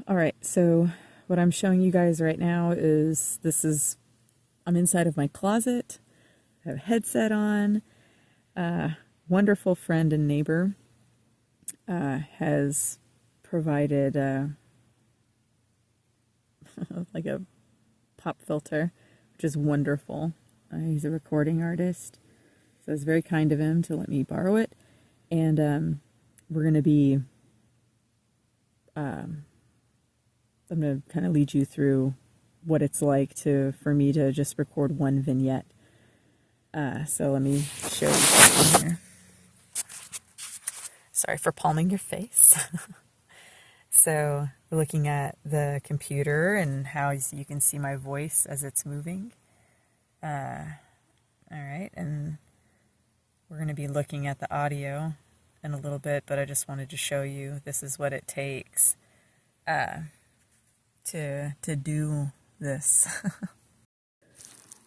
All right, so what I'm showing you guys right now is I'm inside of my closet. I have a headset on. Wonderful friend and neighbor has provided like a pop filter, which is wonderful. He's a recording artist, so it's very kind of him to let me borrow it. And we're going to be, I'm going to kind of lead you through what it's like for me to just record one vignette. So let me show you something here. Sorry for palming your face. So we're looking at the computer and how you can see my voice as it's moving. All right, and we're going to be looking at the audio in a little bit, but I just wanted to show you this is what it takes to do this.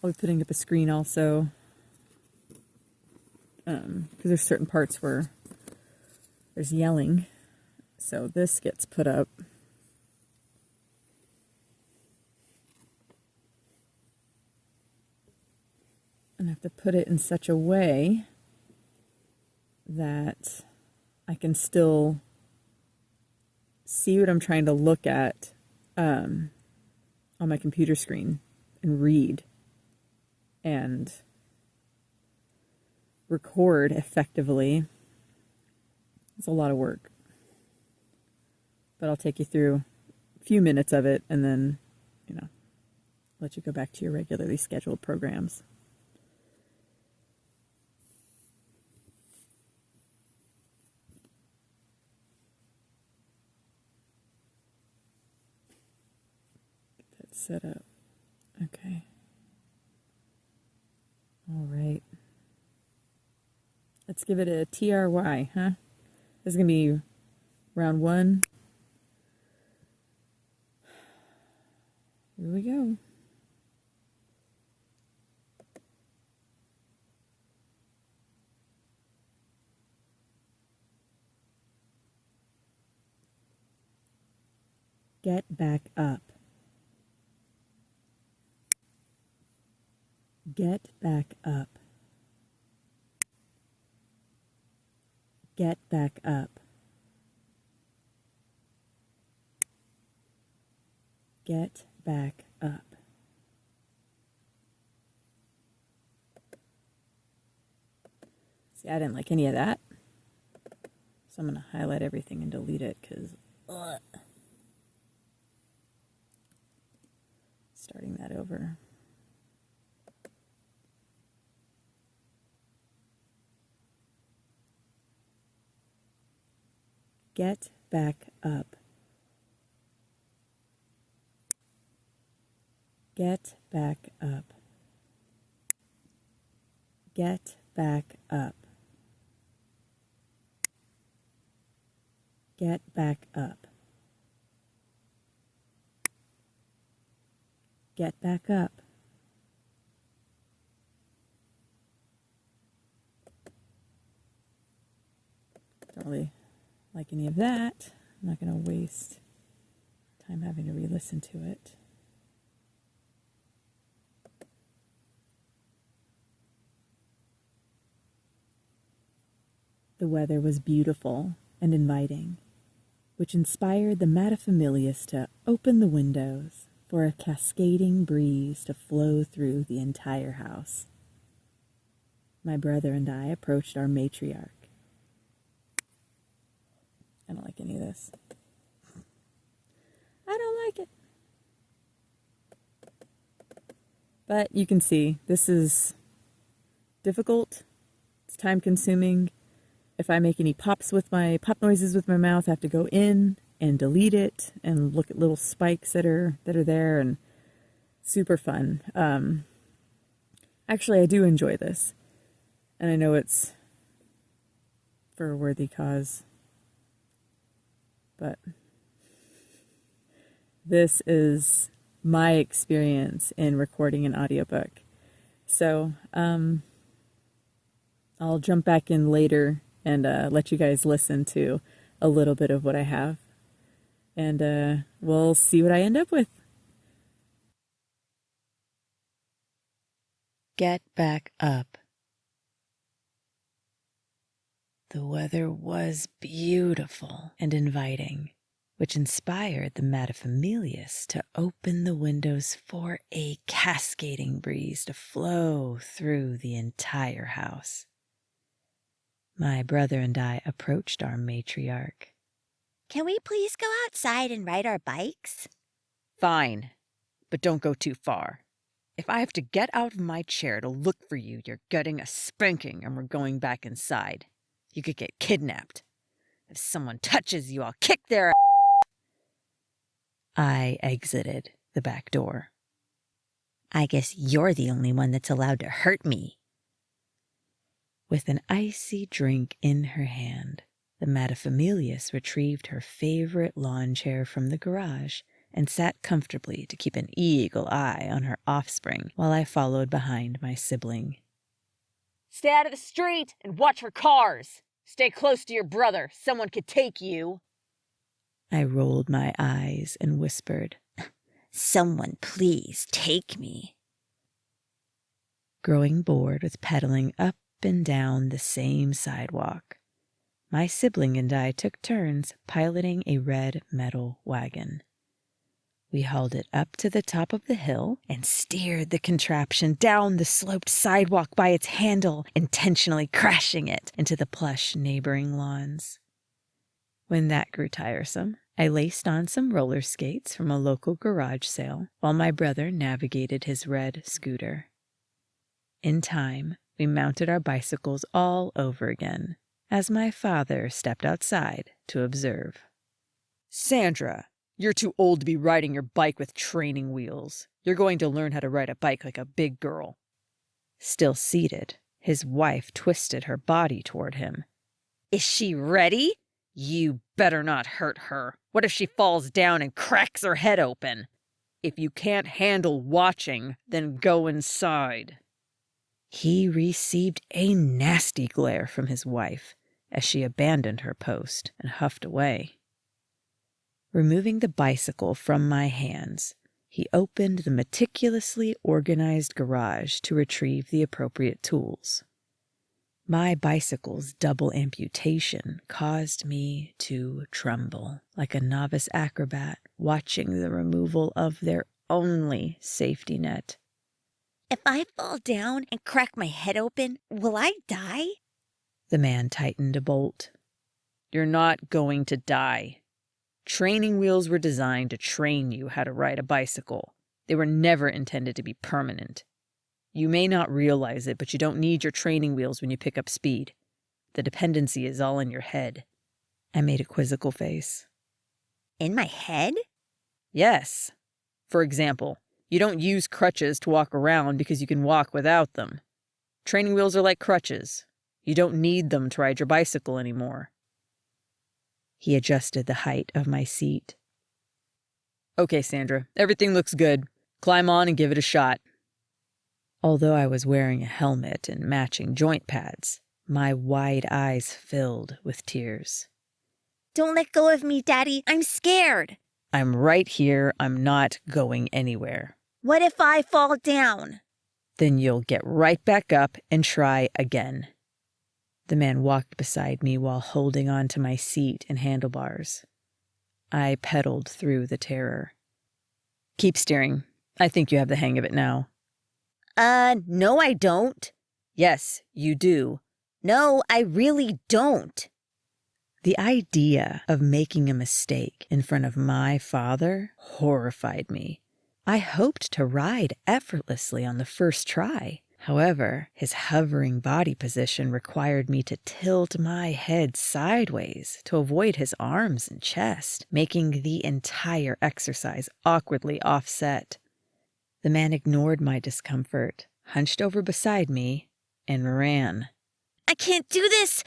I'll be putting up a screen also, because there's certain parts where there's yelling. So this gets put up. And I have to put it in such a way that I can still see what I'm trying to look at on my computer screen and read and record effectively. It's a lot of work. But I'll take you through a few minutes of it and then, let you go back to your regularly scheduled programs. Get that set up. Okay. All right. Let's give it a TRY, huh? This is going to be round one. Here we go. Get back up. Get back up. Get back up. Get back up. See, I didn't like any of that. So I'm going to highlight everything and delete it because starting that over. Get back up. Get back up. Get back up. Get back up. Get back up. Don't really like any of that. I'm not going to waste time having to re-listen to it. The weather was beautiful and inviting, which inspired the materfamilias to open the windows for a cascading breeze to flow through the entire house. My brother and I approached our matriarch. I don't like any of this. I don't like it. But you can see this is difficult. It's time consuming. If I make any pop noises with my mouth, I have to go in and delete it and look at little spikes that are there, and super fun. Actually, I do enjoy this, and I know it's for a worthy cause, but this is my experience in recording an audiobook. So I'll jump back in later and let you guys listen to a little bit of what I have. and we'll see what I end up with. Get back up. The weather was beautiful and inviting, which inspired the materfamilias to open the windows for a cascading breeze to flow through the entire house. My brother and I approached our matriarch. Can we please go outside and ride our bikes? Fine, but don't go too far. If I have to get out of my chair to look for you, you're getting a spanking and we're going back inside. You could get kidnapped. If someone touches you, I'll kick their ass. I exited the back door. I guess you're the only one that's allowed to hurt me. With an icy drink in her hand, the materfamilias retrieved her favorite lawn chair from the garage and sat comfortably to keep an eagle eye on her offspring while I followed behind my sibling. Stay out of the street and watch for cars. Stay close to your brother. Someone could take you. I rolled my eyes and whispered, Someone please take me. Growing bored with pedaling up and down the same sidewalk, my sibling and I took turns piloting a red metal wagon. We hauled it up to the top of the hill and steered the contraption down the sloped sidewalk by its handle, intentionally crashing it into the plush neighboring lawns. When that grew tiresome, I laced on some roller skates from a local garage sale while my brother navigated his red scooter. In time, we mounted our bicycles all over again, as my father stepped outside to observe. Sandra, you're too old to be riding your bike with training wheels. You're going to learn how to ride a bike like a big girl. Still seated, his wife twisted her body toward him. Is she ready? You better not hurt her. What if she falls down and cracks her head open? If you can't handle watching, then go inside. He received a nasty glare from his wife as she abandoned her post and huffed away. Removing the bicycle from my hands, he opened the meticulously organized garage to retrieve the appropriate tools. My bicycle's double amputation caused me to tremble like a novice acrobat watching the removal of their only safety net. If I fall down and crack my head open, will I die? The man tightened a bolt. You're not going to die. Training wheels were designed to train you how to ride a bicycle. They were never intended to be permanent. You may not realize it, but you don't need your training wheels when you pick up speed. The dependency is all in your head. I made a quizzical face. In my head? Yes. For example, you don't use crutches to walk around because you can walk without them. Training wheels are like crutches. You don't need them to ride your bicycle anymore. He adjusted the height of my seat. Okay, Sandra, everything looks good. Climb on and give it a shot. Although I was wearing a helmet and matching joint pads, my wide eyes filled with tears. Don't let go of me, Daddy. I'm scared. I'm right here. I'm not going anywhere. What if I fall down? Then you'll get right back up and try again. The man walked beside me while holding on to my seat and handlebars. I pedaled through the terror. Keep steering. I think you have the hang of it now. No, I don't. Yes, you do. No, I really don't. The idea of making a mistake in front of my father horrified me. I hoped to ride effortlessly on the first try. However, his hovering body position required me to tilt my head sideways to avoid his arms and chest, making the entire exercise awkwardly offset. The man ignored my discomfort, hunched over beside me, and ran. I can't do this.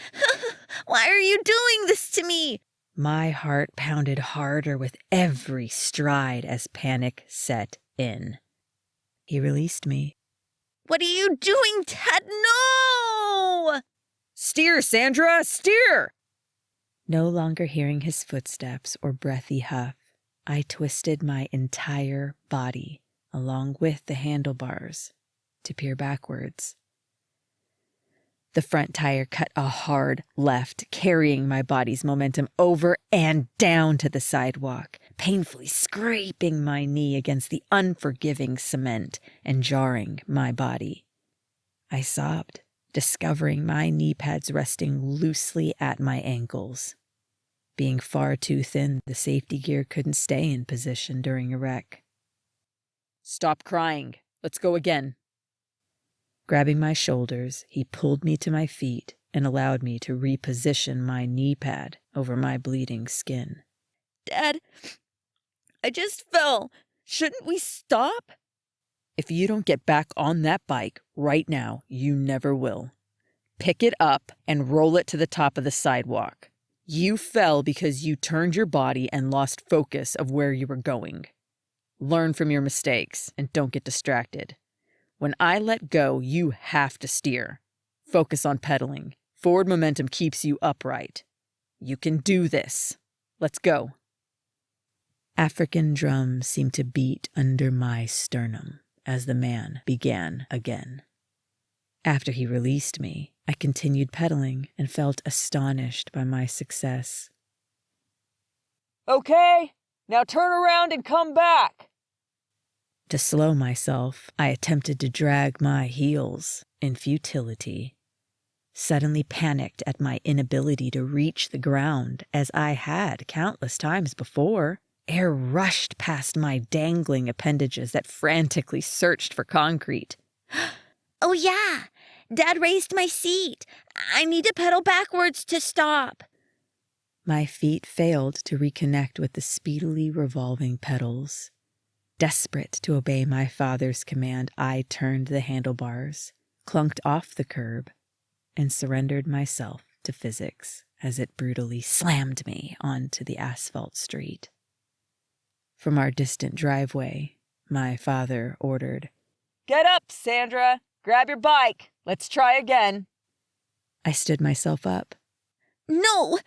Why are you doing this to me? My heart pounded harder with every stride as panic set in. He released me. What are you doing, Dad? No! Steer, Sandra, steer! No longer hearing his footsteps or breathy huff, I twisted my entire body, along with the handlebars, to peer backwards. The front tire cut a hard left, carrying my body's momentum over and down to the sidewalk, painfully scraping my knee against the unforgiving cement and jarring my body. I sobbed, discovering my knee pads resting loosely at my ankles. Being far too thin, the safety gear couldn't stay in position during a wreck. "Stop crying. Let's go again." Grabbing my shoulders, he pulled me to my feet and allowed me to reposition my knee pad over my bleeding skin. Dad, I just fell. Shouldn't we stop? "If you don't get back on that bike right now, you never will. Pick it up and roll it to the top of the sidewalk. You fell because you turned your body and lost focus of where you were going. Learn from your mistakes and don't get distracted. When I let go, you have to steer. Focus on pedaling. Forward momentum keeps you upright. You can do this. Let's go." African drums seemed to beat under my sternum as the man began again. After he released me, I continued pedaling and felt astonished by my success. "Okay, now turn around and come back." To slow myself, I attempted to drag my heels in futility. Suddenly panicked at my inability to reach the ground, as I had countless times before. Air rushed past my dangling appendages that frantically searched for concrete. Oh, yeah. Dad raised my seat. I need to pedal backwards to stop. My feet failed to reconnect with the speedily revolving pedals. Desperate to obey my father's command, I turned the handlebars, clunked off the curb, and surrendered myself to physics as it brutally slammed me onto the asphalt street. From our distant driveway, my father ordered, "Get up, Sandra. Grab your bike. Let's try again." I stood myself up. No,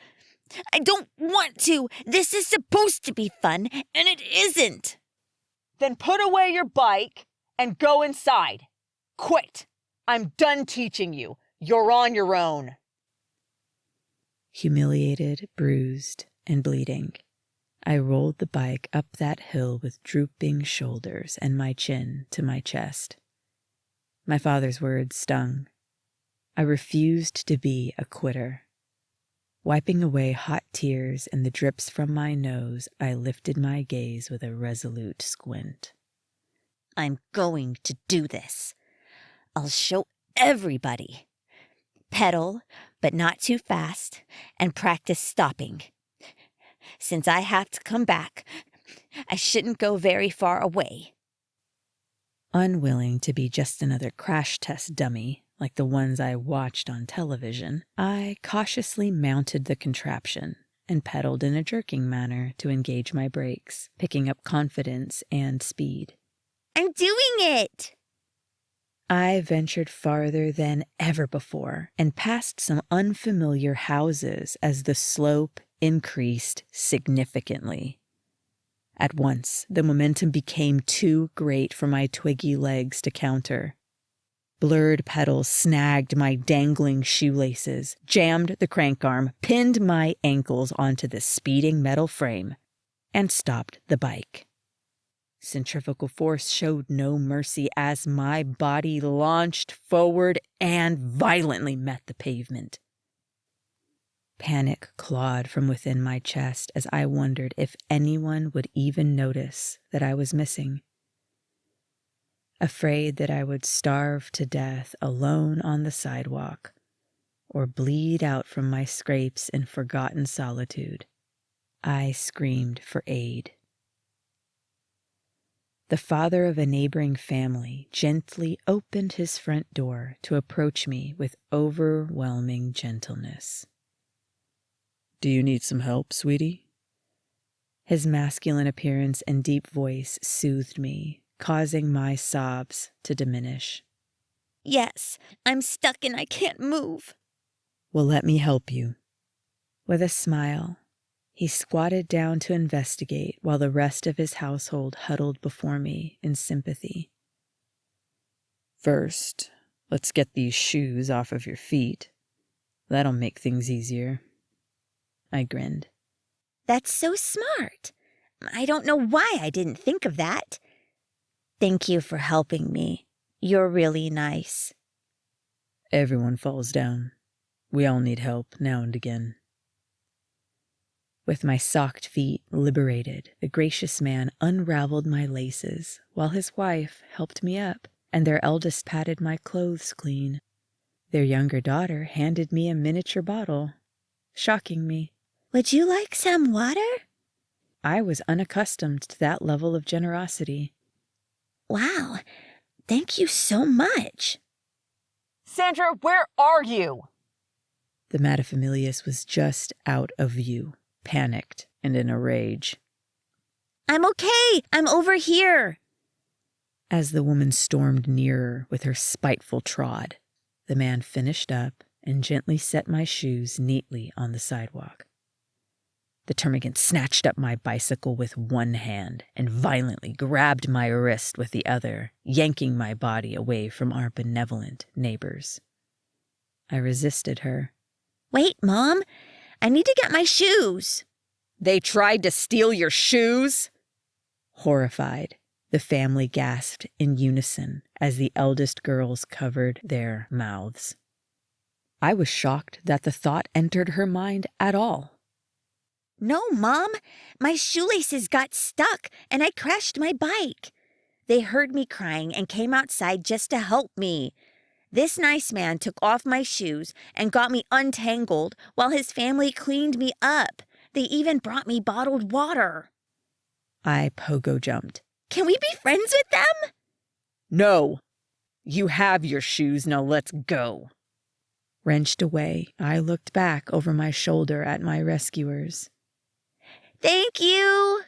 I don't want to. This is supposed to be fun, and it isn't. "Then put away your bike and go inside. Quit. I'm done teaching you. You're on your own." Humiliated, bruised, and bleeding, I rolled the bike up that hill with drooping shoulders and my chin to my chest. My father's words stung. I refused to be a quitter. Wiping away hot tears and the drips from my nose, I lifted my gaze with a resolute squint. I'm going to do this. I'll show everybody. Pedal, but not too fast, and practice stopping. Since I have to come back, I shouldn't go very far away. Unwilling to be just another crash test dummy like the ones I watched on television, I cautiously mounted the contraption and pedaled in a jerking manner to engage my brakes, picking up confidence and speed. I'm doing it! I ventured farther than ever before and passed some unfamiliar houses as the slope increased significantly. At once, the momentum became too great for my twiggy legs to counter. Blurred pedals snagged my dangling shoelaces, jammed the crank arm, pinned my ankles onto the speeding metal frame, and stopped the bike. Centrifugal force showed no mercy as my body launched forward and violently met the pavement. Panic clawed from within my chest as I wondered if anyone would even notice that I was missing. Afraid that I would starve to death alone on the sidewalk or bleed out from my scrapes in forgotten solitude, I screamed for aid. The father of a neighboring family gently opened his front door to approach me with overwhelming gentleness. "Do you need some help, sweetie?" His masculine appearance and deep voice soothed me, causing my sobs to diminish. Yes, I'm stuck and I can't move. "Well, let me help you." With a smile, he squatted down to investigate while the rest of his household huddled before me in sympathy. "First, let's get these shoes off of your feet. That'll make things easier." I grinned. That's so smart. I don't know why I didn't think of that. Thank you for helping me. You're really nice. Everyone falls down. We all need help now and again. With my socked feet liberated, the gracious man unraveled my laces while his wife helped me up, and their eldest patted my clothes clean. Their younger daughter handed me a miniature bottle, shocking me. Would you like some water? I was unaccustomed to that level of generosity. Wow, thank you so much. Sandra, where are you? The materfamilias was just out of view, panicked and in a rage. I'm okay. I'm over here. As the woman stormed nearer with her spiteful trot, the man finished up and gently set my shoes neatly on the sidewalk. The termagant snatched up my bicycle with one hand and violently grabbed my wrist with the other, yanking my body away from our benevolent neighbors. I resisted her. Wait, Mom. I need to get my shoes. They tried to steal your shoes? Horrified, the family gasped in unison as the eldest girls covered their mouths. I was shocked that the thought entered her mind at all. No, Mom. My shoelaces got stuck and I crashed my bike. They heard me crying and came outside just to help me. This nice man took off my shoes and got me untangled while his family cleaned me up. They even brought me bottled water. I pogo jumped. Can we be friends with them? No. You have your shoes, now let's go. Wrenched away, I looked back over my shoulder at my rescuers. Thank you.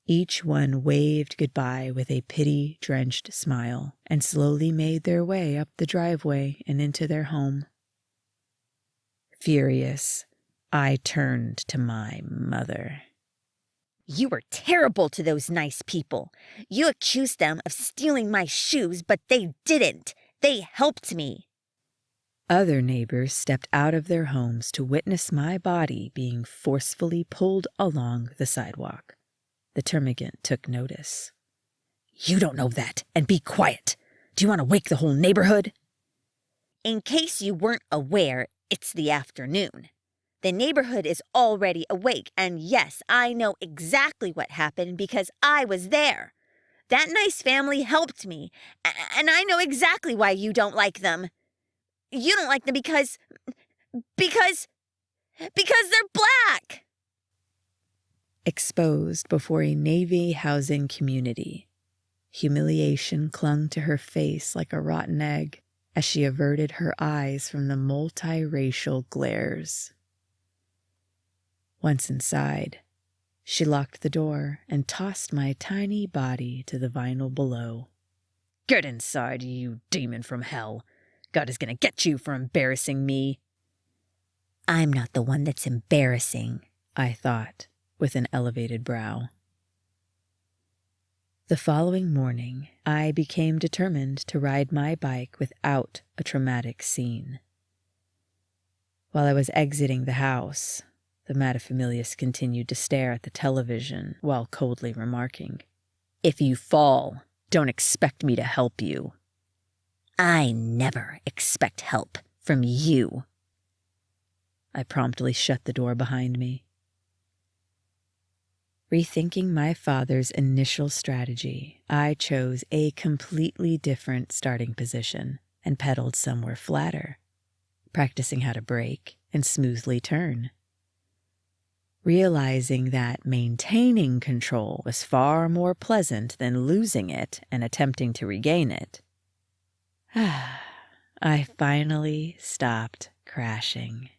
Each one waved goodbye with a pity-drenched smile and slowly made their way up the driveway and into their home. Furious, I turned to my mother. You were terrible to those nice people. You accused them of stealing my shoes, but they didn't. They helped me. Other neighbors stepped out of their homes to witness my body being forcefully pulled along the sidewalk. The termagant took notice. You don't know that, and be quiet. Do you want to wake the whole neighborhood? In case you weren't aware, it's the afternoon. The neighborhood is already awake, and yes, I know exactly what happened because I was there. That nice family helped me, and I know exactly why you don't like them. You don't like them because they're black. Exposed before a Navy housing community, humiliation clung to her face like a rotten egg as she averted her eyes from the multiracial glares. Once inside, she locked the door and tossed my tiny body to the vinyl below. Get inside, you demon from hell. God is going to get you for embarrassing me. I'm not the one that's embarrassing, I thought, with an elevated brow. The following morning, I became determined to ride my bike without a traumatic scene. While I was exiting the house, the materfamilias continued to stare at the television while coldly remarking, If you fall, don't expect me to help you. I never expect help from you. I promptly shut the door behind me. Rethinking my father's initial strategy, I chose a completely different starting position and pedaled somewhere flatter, practicing how to brake and smoothly turn. Realizing that maintaining control was far more pleasant than losing it and attempting to regain it, I finally stopped crashing.